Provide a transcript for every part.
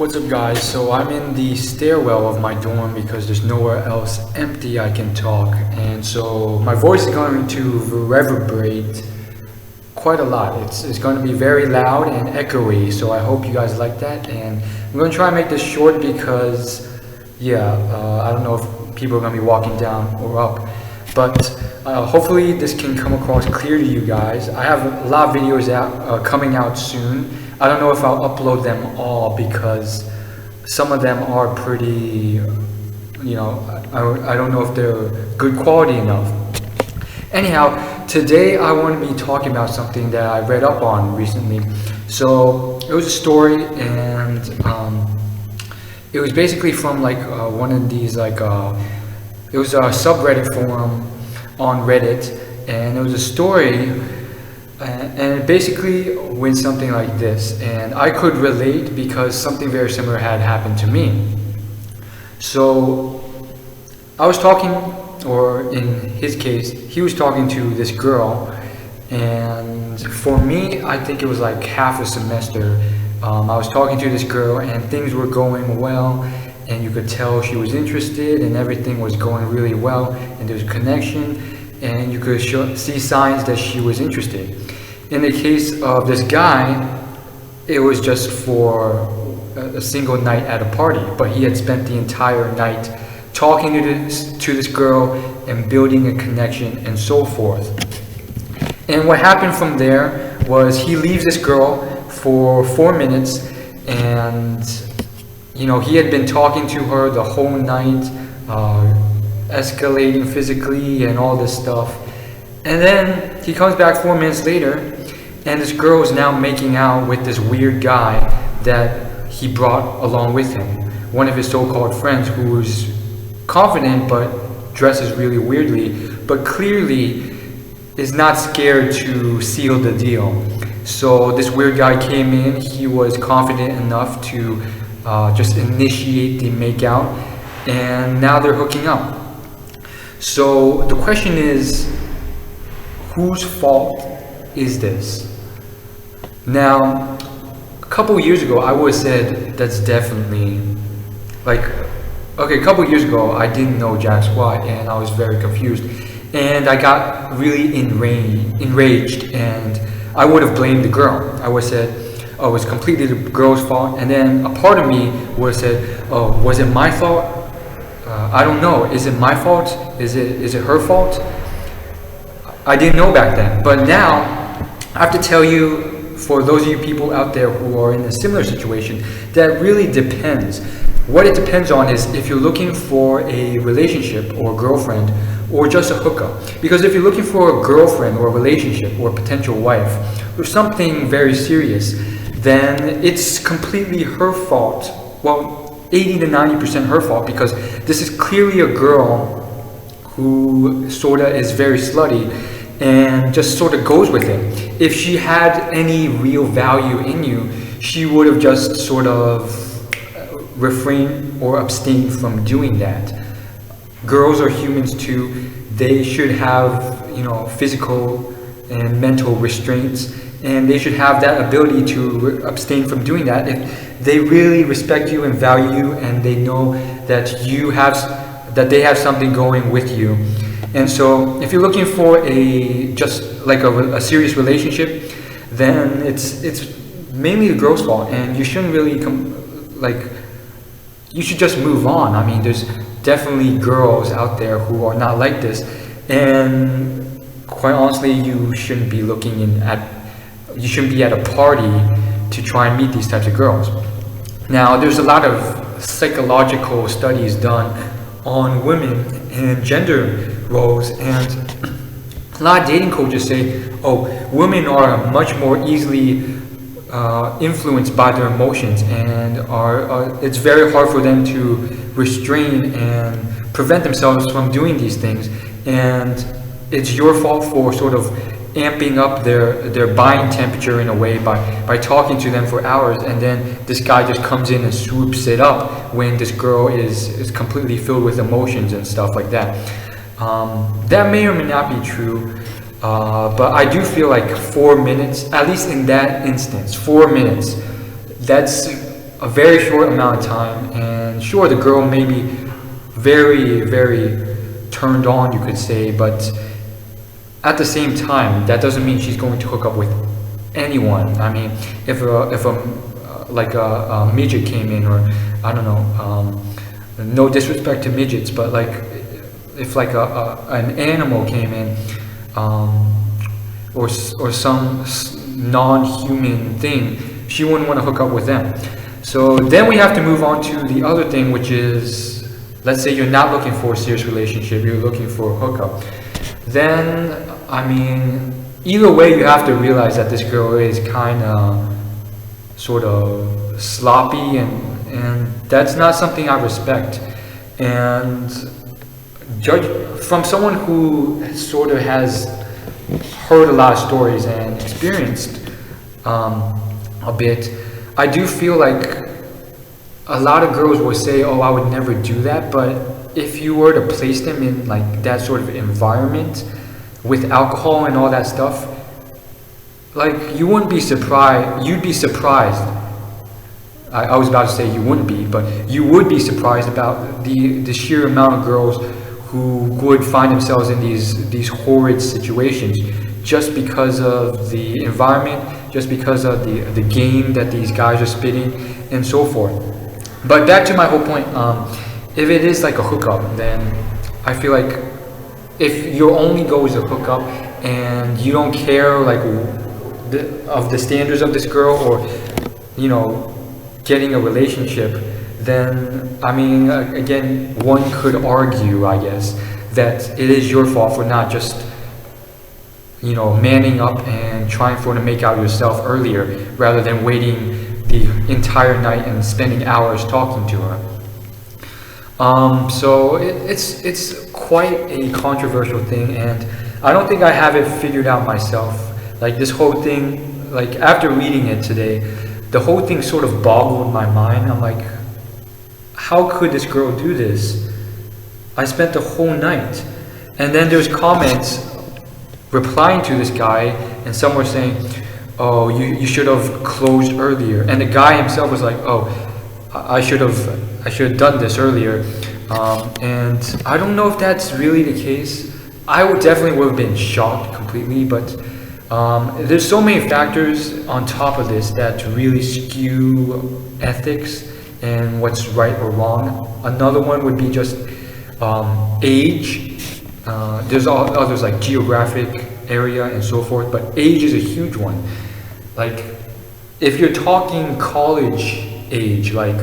What's up guys? So I'm in the stairwell of my dorm because there's nowhere else empty I can talk, and so my voice is going to reverberate quite a lot. It's going to be very loud and echoey, so I hope you guys like that. And I'm going to try and make this short because I don't know if people are going to be walking down or up, but hopefully this can come across clear to you guys. I have a lot of videos coming out soon. I don't know if I'll upload them all because some of them are pretty, I don't know if they're good quality enough. Anyhow, today I want to be talking about something that I read up on recently. So it was a story, and it was basically from one of these it was a subreddit forum on Reddit, and it was a story. And it basically went something like this, and I could relate because something very similar had happened to me. So I was talking, or in his case, he was talking to this girl, and for me, I think it was like half a semester. I was talking to this girl and things were going well, and you could tell she was interested and everything was going really well, and there was a connection, and you could see signs that she was interested. In the case of this guy, it was just for a single night at a party, but he had spent the entire night talking to this girl and building a connection and so forth. And what happened from there was he leaves this girl for 4 minutes, and he had been talking to her the whole night, escalating physically and all this stuff. And then he comes back 4 minutes later, and this girl is now making out with this weird guy that he brought along with him, one of his so-called friends, who was confident but dresses really weirdly, but clearly is not scared to seal the deal. So this weird guy came in, he was confident enough to just initiate the makeout, and now they're hooking up. So the question is, whose fault is this? Now, a couple years ago, I would have said that's definitely, a couple years ago, I didn't know jack squat, and I was very confused, and I got really enraged, and I would have blamed the girl. I would have said, oh, it's completely the girl's fault, and then a part of me would have said, oh, was it my fault? I don't know. Is it my fault? Is it her fault? I didn't know back then, but now I have to tell you, for those of you people out there who are in a similar situation, that really depends. What it depends on is if you're looking for a relationship or a girlfriend or just a hookup. Because if you're looking for a girlfriend or a relationship or a potential wife or something very serious, then it's completely her fault. Well, 80 to 90% her fault, because this is clearly a girl who sorta is very slutty and just sort of goes with it. If she had any real value in you, she would have just sort of refrained or abstained from doing that. Girls are humans too. They should have, physical and mental restraints, and they should have that ability to abstain from doing that if they really respect you and value you, and they know that they have something going with you. And so if you're looking for a serious relationship, then it's mainly the girl's fault, and you shouldn't really you should just move on. I mean, there's definitely girls out there who are not like this, and quite honestly, you shouldn't be you shouldn't be at a party to try and meet these types of girls. Now, there's a lot of psychological studies done on women and gender roles, and a lot of dating coaches say, oh, women are much more easily influenced by their emotions, and it's very hard for them to restrain and prevent themselves from doing these things, and it's your fault for sort of amping up their buying temperature in a way by talking to them for hours, and then this guy just comes in and swoops it up when this girl is completely filled with emotions and stuff like that. That may or may not be true, but I do feel like 4 minutes, at least in that instance, 4 minutes, that's a very short amount of time, and sure, the girl may be very, very turned on, you could say, but at the same time, that doesn't mean she's going to hook up with anyone. I mean, if a midget came in, or I don't know, no disrespect to midgets, but like if like an animal came in, or some non-human thing, she wouldn't want to hook up with them. So then we have to move on to the other thing, which is, let's say you're not looking for a serious relationship, you're looking for a hookup. Then, I mean, either way, you have to realize that this girl is kind of sort of sloppy, and that's not something I respect. And judge from someone who sort of has heard a lot of stories and experienced a bit, I do feel like a lot of girls will say, oh, I would never do that, but if you were to place them in like that sort of environment with alcohol and all that stuff, like you wouldn't be surprised, you'd be surprised. I was about to say you wouldn't be, but you would be surprised about the sheer amount of girls who would find themselves in these horrid situations just because of the environment, just because of the game that these guys are spitting, and so forth. But back to my whole point, if it is like a hookup, then I feel like if your only goal is a hookup and you don't care like of the standards of this girl, or you know, getting a relationship, then I mean, again, one could argue, I guess, that it is your fault for not just, you know, manning up and trying to make out yourself earlier rather than waiting the entire night and spending hours talking to her. So it's quite a controversial thing, and I don't think I have it figured out myself. Like this whole thing, like after reading it today, the whole thing sort of boggled my mind. I'm like, how could this girl do this? I spent the whole night. And then there's comments replying to this guy, and some were saying, oh, you should have closed earlier. And the guy himself was like, oh, I should have done this earlier. And I don't know if that's really the case. I would have been shocked completely, but there's so many factors on top of this that really skew ethics and what's right or wrong. Another one would be just age. There's others like geographic area and so forth, but age is a huge one. Like if you're talking college age, like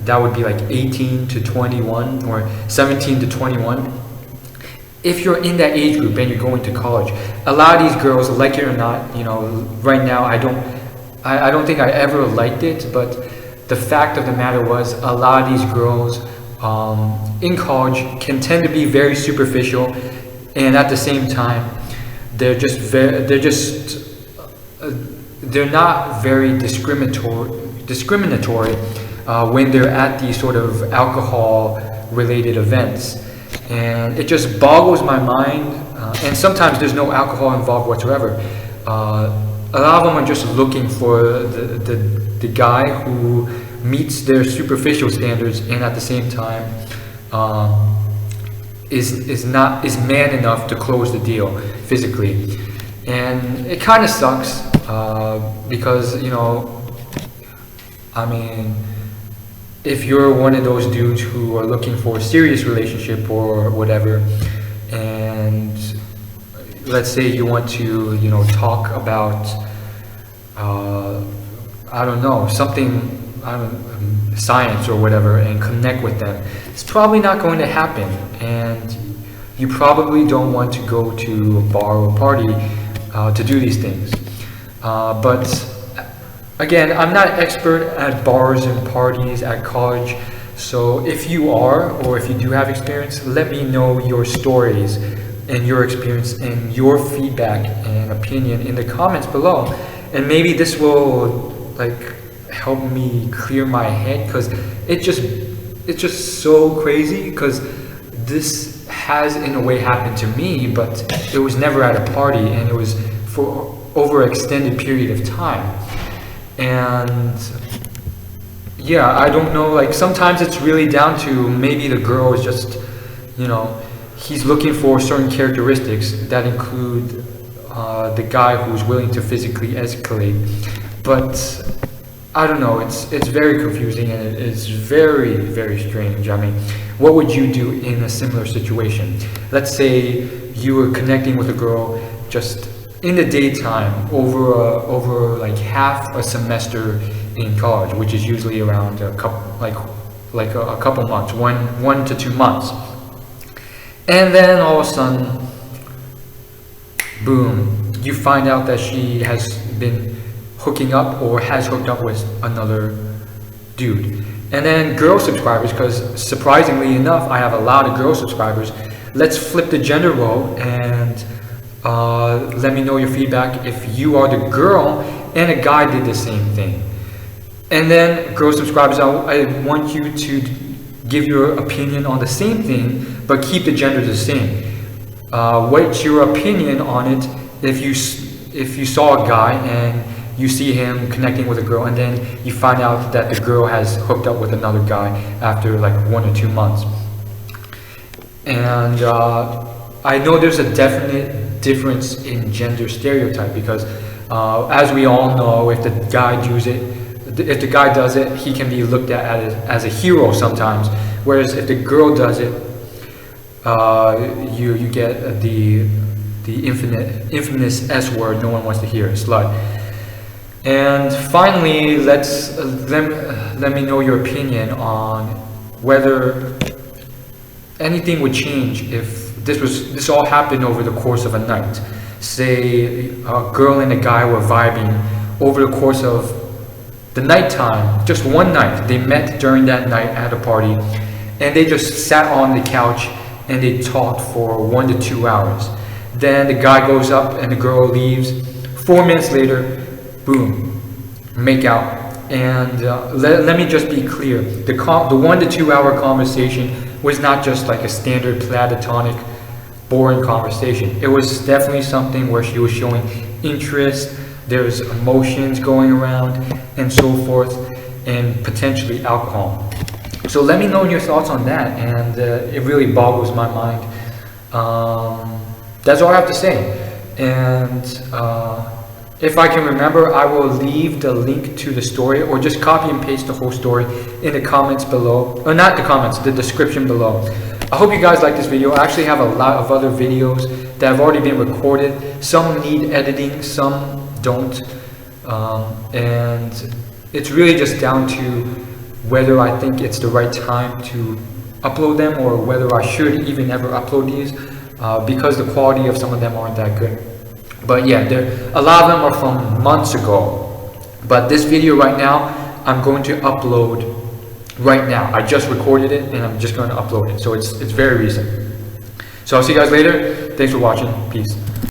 that would be like 18 to 21 or 17 to 21. If you're in that age group and you're going to college, a lot of these girls, like it or not, you know, right now I don't think I ever liked it, but the fact of the matter was a lot of these girls in college can tend to be very superficial, and at the same time they're not very discriminatory when they're at these sort of alcohol related events. And it just boggles my mind, and sometimes there's no alcohol involved whatsoever. A lot of them are just looking for the guy who meets their superficial standards, and at the same time is man enough to close the deal physically. And it kind of sucks because, you know, I mean, if you're one of those dudes who are looking for a serious relationship or whatever, and let's say you want to, you know, talk about, I don't know, something, science or whatever, and connect with them, it's probably not going to happen, and you probably don't want to go to a bar or party to do these things. But again, I'm not an expert at bars and parties at college, so if you are, or if you do have experience, let me know your stories and your experience and your feedback and opinion in the comments below, and maybe this will like help me clear my head, because it's just so crazy, because this has in a way happened to me, but it was never at a party, and it was for over an extended period of time. And yeah, I don't know, like sometimes it's really down to maybe the girl is just, you know, he's looking for certain characteristics that include the guy who's willing to physically escalate. But I don't know, it's very confusing and it is very, very strange. I mean, what would you do in a similar situation? Let's say you were connecting with a girl just in the daytime over like half a semester in college, which is usually around a couple like a couple months, 1 to 2 months. And then all of a sudden, boom, you find out that she has been hooking up or has hooked up with another dude. And then girl subscribers, because surprisingly enough, I have a lot of girl subscribers. Let's flip the gender role and let me know your feedback if you are the girl and a guy did the same thing. And then girl subscribers, I want you to give your opinion on the same thing, but keep the gender the same. What's your opinion on it if you saw a guy and you see him connecting with a girl and then you find out that the girl has hooked up with another guy after like 1 or 2 months? And I know there's a definite difference in gender stereotype because as we all know, if the guy does it, he can be looked at as a hero sometimes, whereas if the girl does it, you get the infamous S word no one wants to hear, slut. And finally, let me know your opinion on whether anything would change if this all happened over the course of a night. Say a girl and a guy were vibing over the course of the nighttime, just one night. They met during that night at a party, and they just sat on the couch and they talked for 1 to 2 hours. Then the guy goes up and the girl leaves. 4 minutes later, boom, make out. And let me just be clear, the 1 to 2 hour conversation was not just like a standard platonic, boring conversation. It was definitely something where she was showing interest, there's emotions going around, and so forth, and potentially alcohol. So let me know your thoughts on that, and it really boggles my mind. That's all I have to say. And if I can remember, I will leave the link to the story, or just copy and paste the whole story in the comments below, or not the comments, the description below. I hope you guys like this video. I actually have a lot of other videos that have already been recorded. Some need editing, some don't. And it's really just down to whether I think it's the right time to upload them, or whether I should even ever upload these, because the quality of some of them aren't that good. But yeah, a lot of them are from months ago. But this video right now, I'm going to upload right now. I just recorded it and I'm just going to upload it. So it's very recent. So I'll see you guys later. Thanks for watching. Peace.